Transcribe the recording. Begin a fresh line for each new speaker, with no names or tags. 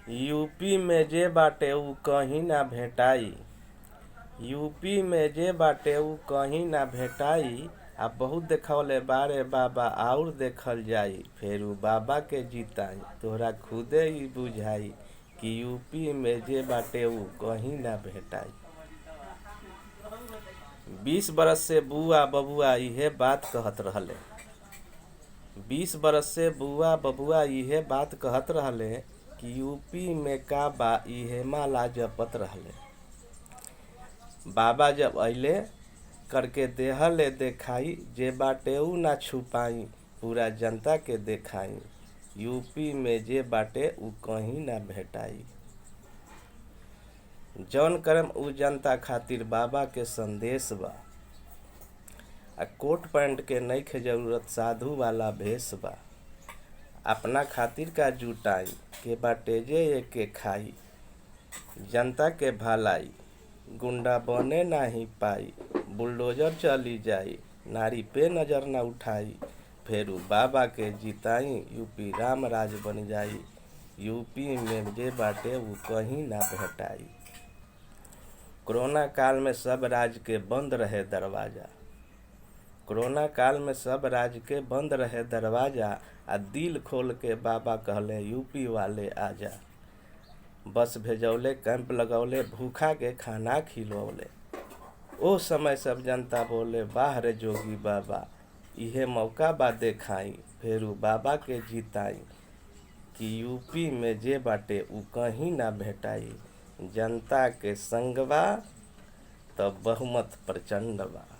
UP में जे बाटे उ कहीं ना भेटाई। यूपी में जे बाटे उ कहीं ना भेटाई। आ बहुत देखवले बारे बाबा आउर देखल जाई। फेर उ बाबा के जीताई तोहरा खुदे ही बुझाई कि यूपी में जे बाटे उ कहीं ना भेटाई। 20 बरस से बुआ बबुआ इहे बात कहत रहले। 20 बरस से बुआ बबुआ इहे बात कहत रहले कि यूपी में का बा इहे माला जपत रहले। बाबा जब अइले करके देहले देखाई, जे बाटे उ ना छुपाई, पूरा जनता के देखाई। यूपी में जे बाटे उ कहीं ना भेटाई। जौन करम उ जनता खातिर बाबा के संदेश बा। आ कोट पैंट के नइखे जरूरत, साधु वाला भेष बा। अपना खातिर का जुटाई, के बाटे जे एके खाई। जनता के भलाई गुंडा बने नाही पाई। बुलडोजर चली जाई, नारी पे नजर ना उठाई। फेरू बाबा के जिताई, यूपी राम राज बन जाई। यूपी में जे बाटे उ कहीं ना भेटाई। कोरोना काल में सब राज्य के बंद रहे दरवाजा। कोरोना काल में सब राज्य के बंद रहे दरवाजा। आ दिल खोल के बाबा कहले यूपी वाले आजा। बस भेजौले, कैंप लगौले, भूखा के खाना खिलौले। ओ समय सब जनता बोले वाह रे जोगी बाबा, इहे मौका बा देखाई। फेरू बाबा के जीताई कि यूपी में जे बाटे उ कहीं ना भेटाई। जनता के संग बा तब बहुमत प्रचंड बा।